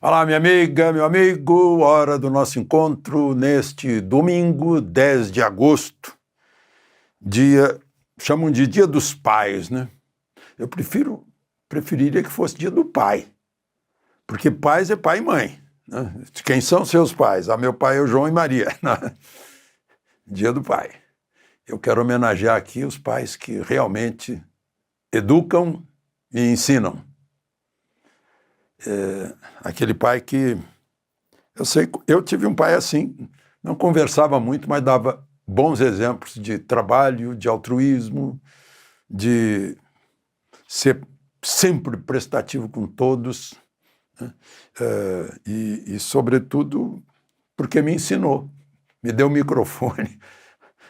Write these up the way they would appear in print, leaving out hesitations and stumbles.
Olá, minha amiga, meu amigo, hora do nosso encontro neste domingo, 10 de agosto, chamam de Dia dos Pais, né? Eu preferiria que fosse Dia do Pai, porque pais é pai e mãe, né? Quem são seus pais? Meu pai é o João e Maria, né? Dia do Pai. Eu quero homenagear aqui os pais que realmente educam e ensinam. Aquele pai que... Eu tive um pai assim, não conversava muito, mas dava bons exemplos de trabalho, de altruísmo, de ser sempre prestativo com todos, né? Sobretudo, porque me ensinou, me deu o microfone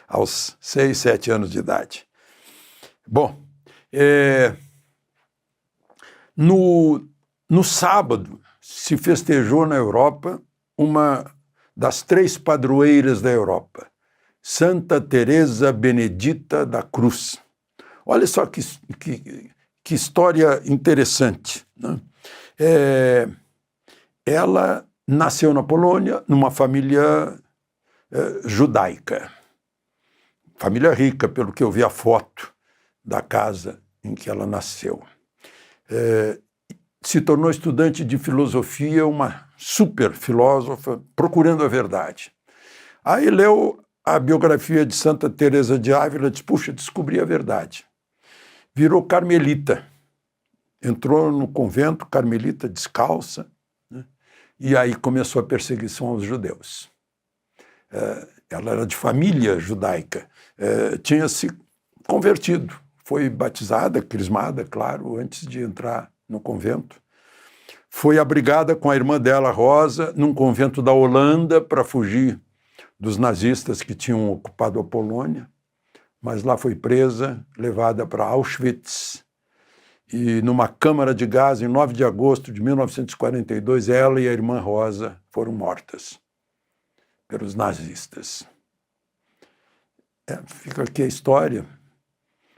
aos 6, 7 anos de idade. Bom, no sábado se festejou na Europa uma das 3 padroeiras da Europa, Santa Teresa Benedita da Cruz. Olha só que história interessante, né? Ela nasceu na Polônia, numa família judaica. Família rica, pelo que eu vi a foto da casa em que ela nasceu. Se tornou estudante de filosofia, uma super filósofa, procurando a verdade. Aí leu a biografia de Santa Teresa de Ávila e disse, puxa, descobri a verdade. Virou carmelita, entrou no convento carmelita descalça, né? E aí começou a perseguição aos judeus. Ela era de família judaica, tinha se convertido, foi batizada, crismada, claro, antes de entrar no convento. Foi abrigada com a irmã dela, Rosa, num convento da Holanda para fugir dos nazistas que tinham ocupado a Polônia, mas lá foi presa, levada para Auschwitz, e numa câmara de gás, em 9 de agosto de 1942, ela e a irmã Rosa foram mortas pelos nazistas. Fica aqui a história,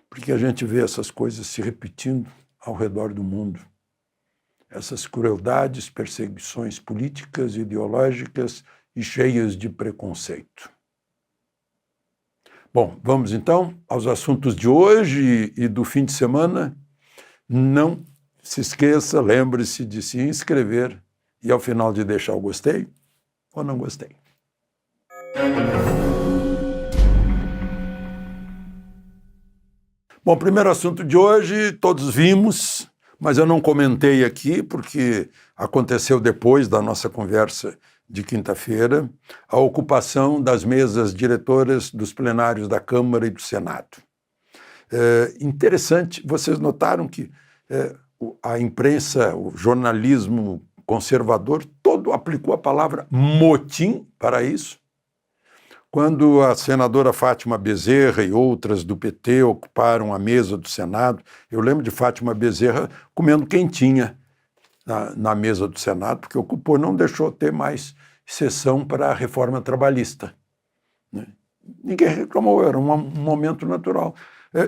porque a gente vê essas coisas se repetindo ao redor do mundo. Essas crueldades, perseguições políticas, ideológicas e cheias de preconceito. Bom, vamos então aos assuntos de hoje e do fim de semana. Não se esqueça, lembre-se de se inscrever e ao final de deixar o gostei ou não gostei. Bom, primeiro assunto de hoje, todos vimos, mas eu não comentei aqui porque aconteceu depois da nossa conversa de quinta-feira, a ocupação das mesas diretoras dos plenários da Câmara e do Senado. Interessante, vocês notaram que a imprensa, o jornalismo conservador, todo aplicou a palavra motim para isso. Quando a senadora Fátima Bezerra e outras do PT ocuparam a mesa do Senado, eu lembro de Fátima Bezerra comendo quentinha na mesa do Senado, porque ocupou, não deixou ter mais sessão para a reforma trabalhista, né? Ninguém reclamou, era um momento natural.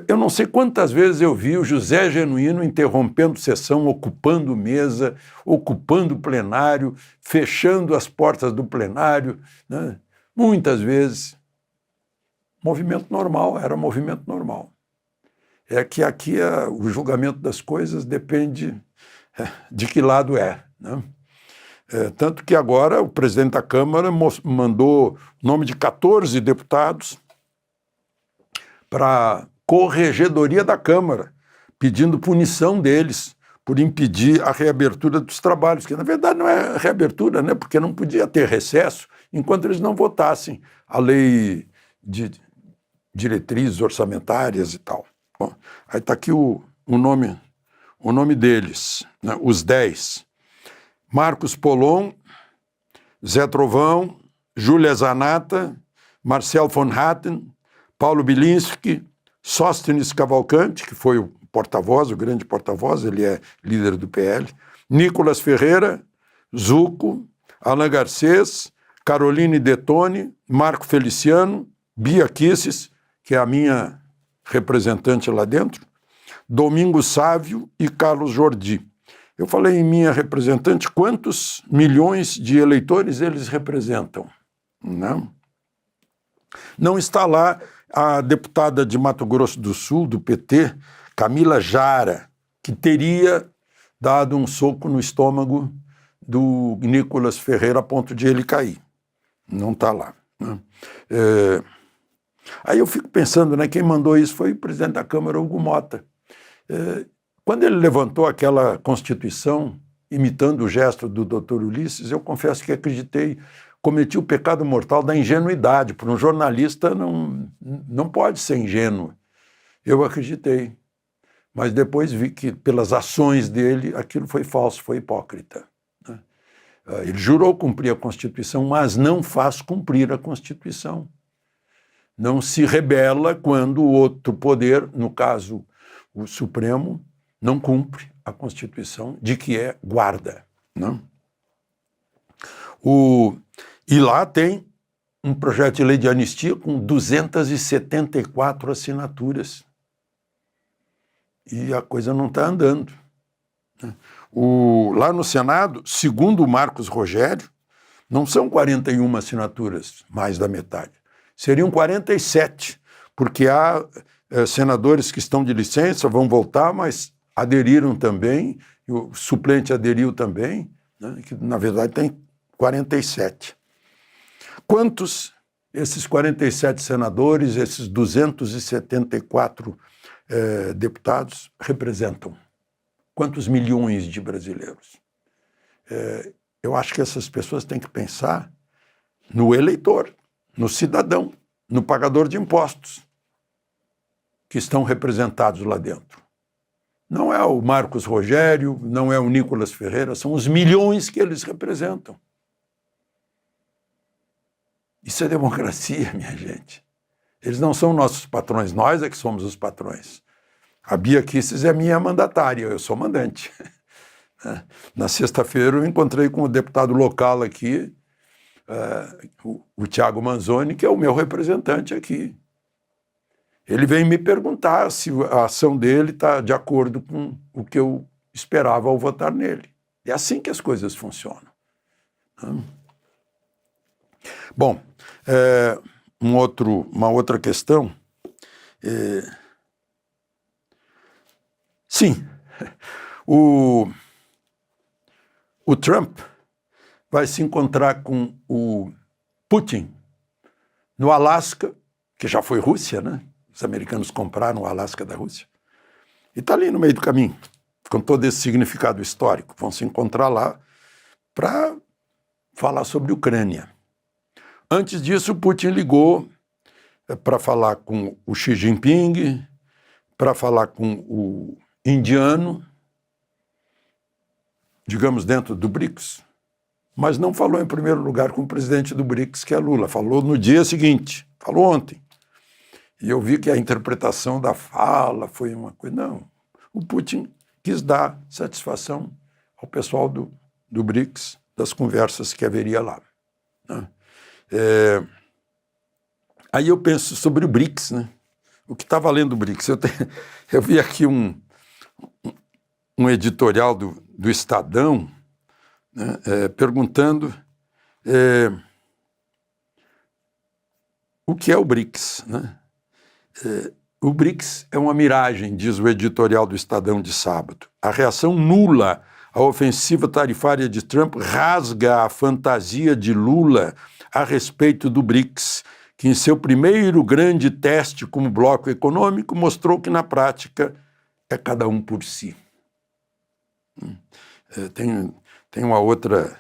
Eu não sei quantas vezes eu vi o José Genuíno interrompendo sessão, ocupando mesa, ocupando plenário, fechando as portas do plenário, né? Muitas vezes. Movimento normal, era movimento normal. É que aqui o julgamento das coisas depende de que lado né? Tanto que agora o presidente da Câmara mandou o nome de 14 deputados para a corregedoria da Câmara, pedindo punição deles por impedir a reabertura dos trabalhos, que na verdade não é reabertura, né? Porque não podia ter recesso enquanto eles não votassem a lei de diretrizes orçamentárias e tal. Bom, aí está aqui o nome deles, né? Os 10. Marcos Polon, Zé Trovão, Júlia Zanata, Marcel von Hatten, Paulo Bilinski, Sóstenes Cavalcante, que foi o porta-voz, o grande porta-voz, ele é líder do PL, Nicolas Ferreira, Zucco, Alain Garcês, Caroline Detone, Marco Feliciano, Bia Kisses, que é a minha representante lá dentro, Domingos Sávio e Carlos Jordi. Eu falei em minha representante quantos milhões de eleitores eles representam. Não está lá a deputada de Mato Grosso do Sul, do PT, Camila Jara, que teria dado um soco no estômago do Nicolas Ferreira a ponto de ele cair. Não está lá. Aí eu fico pensando, quem mandou isso foi o presidente da Câmara, Hugo Mota. Quando ele levantou aquela Constituição, imitando o gesto do Dr. Ulisses, eu confesso que acreditei, cometi o pecado mortal da ingenuidade. Para um jornalista não pode ser ingênuo. Eu acreditei. Mas depois vi que, pelas ações dele, aquilo foi falso, foi hipócrita. Ele jurou cumprir a Constituição, mas não faz cumprir a Constituição. Não se rebela quando o outro poder, no caso o Supremo, não cumpre a Constituição de que é guarda. E lá tem um projeto de lei de anistia com 274 assinaturas. E a coisa não está andando. Lá no Senado, segundo o Marcos Rogério, não são 41 assinaturas, mais da metade. Seriam 47, porque há senadores que estão de licença, vão voltar, mas aderiram também, e o suplente aderiu também, que na verdade tem 47. Quantos esses 47 senadores, esses 274 deputados representam? Quantos milhões de brasileiros? Eu acho que essas pessoas têm que pensar no eleitor, no cidadão, no pagador de impostos que estão representados lá dentro. Não é o Marcos Rogério, não é o Nicolas Ferreira, são os milhões que eles representam. Isso é democracia, minha gente. Eles não são nossos patrões, nós é que somos os patrões. A Bia Kicis é minha mandatária, eu sou mandante. Na sexta-feira eu encontrei com o deputado local aqui, o Thiago Manzoni, que é o meu representante aqui. Ele veio me perguntar se a ação dele está de acordo com o que eu esperava ao votar nele. É assim que as coisas funcionam. Bom, uma outra questão. Sim, o Trump vai se encontrar com o Putin no Alasca, que já foi Rússia, Os americanos compraram o Alasca da Rússia. E está ali no meio do caminho, com todo esse significado histórico. Vão se encontrar lá para falar sobre Ucrânia. Antes disso, o Putin ligou para falar com o Xi Jinping, para falar com o indiano, digamos, dentro do BRICS, mas não falou em primeiro lugar com o presidente do BRICS, que é Lula. Falou no dia seguinte, falou ontem. E eu vi que a interpretação da fala foi uma coisa... Não, o Putin quis dar satisfação ao pessoal do BRICS, das conversas que haveria lá. Aí eu penso sobre o BRICS, O que está valendo o BRICS? Eu vi aqui um editorial do Estadão, perguntando o que é o BRICS, O BRICS é uma miragem, diz o editorial do Estadão de sábado. A reação nula à ofensiva tarifária de Trump rasga a fantasia de Lula a respeito do BRICS, que em seu primeiro grande teste como bloco econômico mostrou que na prática é cada um por si. Tem uma outra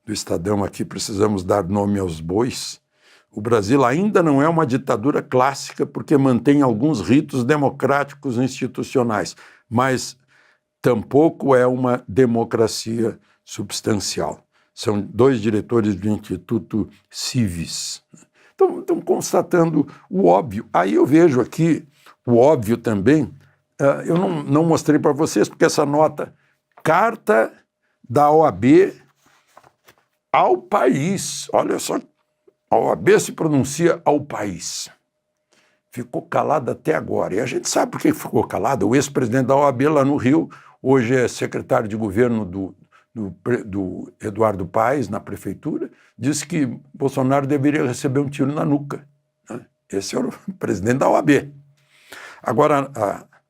do Estadão aqui, precisamos dar nome aos bois. O Brasil ainda não é uma ditadura clássica porque mantém alguns ritos democráticos institucionais, mas tampouco é uma democracia substancial. São dois diretores do Instituto Civis. Estão constatando o óbvio. Aí eu vejo aqui o óbvio também. Eu não mostrei para vocês, porque essa nota, carta da OAB ao país. Olha só, a OAB se pronuncia ao país. Ficou calada até agora. E a gente sabe por que ficou calada. O ex-presidente da OAB lá no Rio, hoje é secretário de governo do Eduardo Paes, na prefeitura, disse que Bolsonaro deveria receber um tiro na nuca, né? Esse é o presidente da OAB. Agora,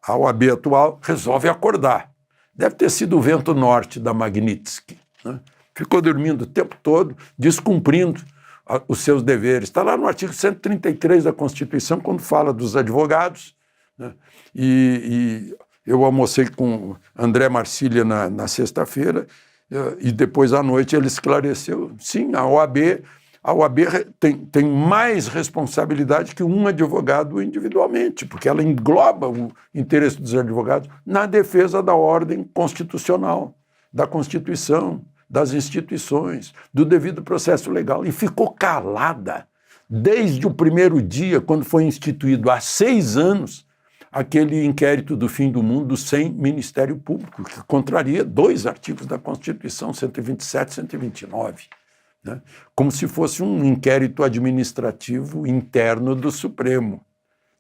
a OAB atual resolve acordar. Deve ter sido o vento norte da Magnitsky, né? Ficou dormindo o tempo todo, descumprindo os seus deveres. Está lá no artigo 133 da Constituição, quando fala dos advogados, né? E eu almocei com André Marcília na sexta-feira, e depois à noite ele esclareceu, sim, a OAB tem mais responsabilidade que um advogado individualmente, porque ela engloba o interesse dos advogados na defesa da ordem constitucional, da Constituição, das instituições, do devido processo legal, e ficou calada desde o primeiro dia, quando foi instituído há 6 anos, aquele inquérito do fim do mundo sem Ministério Público, que contraria 2 artigos da Constituição, 127 e 129, né? Como se fosse um inquérito administrativo interno do Supremo,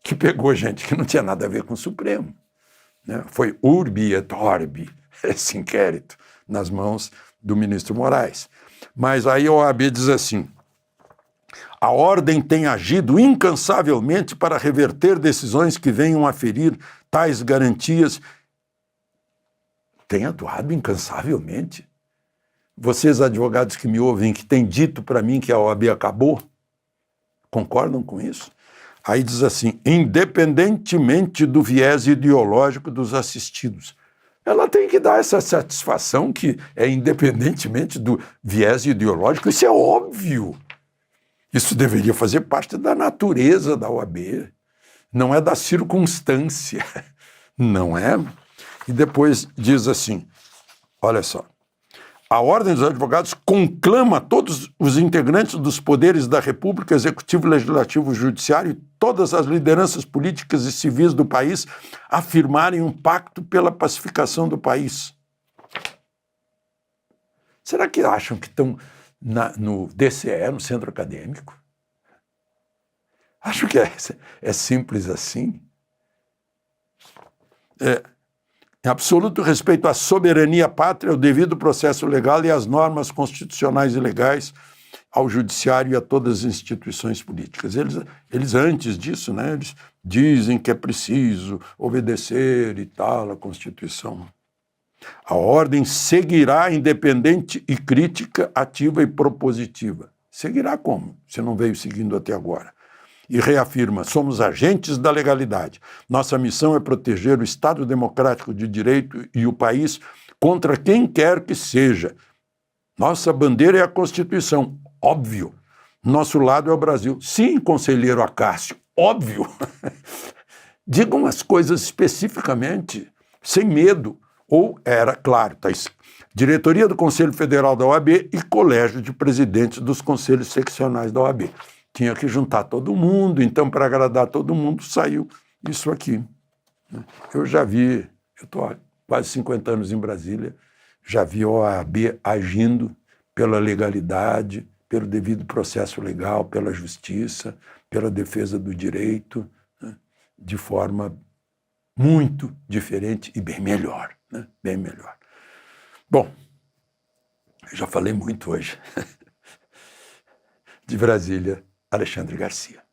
que pegou gente que não tinha nada a ver com o Supremo, né? Foi urbi et orbi esse inquérito nas mãos do ministro Moraes. Mas aí a OAB diz assim: a ordem tem agido incansavelmente para reverter decisões que venham a ferir tais garantias. Tem atuado incansavelmente? Vocês, advogados que me ouvem, que têm dito para mim que a OAB acabou, concordam com isso? Aí diz assim: independentemente do viés ideológico dos assistidos. Ela tem que dar essa satisfação que é independentemente do viés ideológico, isso é óbvio. Isso deveria fazer parte da natureza da OAB, não é da circunstância, não é? E depois diz assim, olha só, a Ordem dos Advogados conclama todos os integrantes dos poderes da República, Executivo, Legislativo, Judiciário e todas as lideranças políticas e civis do país a firmarem um pacto pela pacificação do país. Será que acham que estão no DCE, no centro acadêmico? Acho que é simples assim. Em absoluto respeito à soberania pátria, ao devido processo legal e às normas constitucionais e legais, ao judiciário e a todas as instituições políticas. Eles antes disso, né, eles dizem que é preciso obedecer e tal à Constituição. A ordem seguirá independente e crítica, ativa e propositiva. Seguirá como? Se não veio seguindo até agora. E reafirma, somos agentes da legalidade. Nossa missão é proteger o Estado democrático de direito e o país contra quem quer que seja. Nossa bandeira é a Constituição, óbvio. Nosso lado é o Brasil. Sim, conselheiro Acácio, óbvio. Digam as coisas especificamente, sem medo. Ou era, claro, tá isso. Diretoria do Conselho Federal da OAB e Colégio de Presidentes dos Conselhos Seccionais da OAB. Tinha que juntar todo mundo, então, para agradar todo mundo, saiu isso aqui. Eu já vi, eu estou há quase 50 anos em Brasília, já vi a OAB agindo pela legalidade, pelo devido processo legal, pela justiça, pela defesa do direito, né, de forma muito diferente e bem melhor, né? Bem melhor. Bom, eu já falei muito hoje. De Brasília, Alexandre Garcia.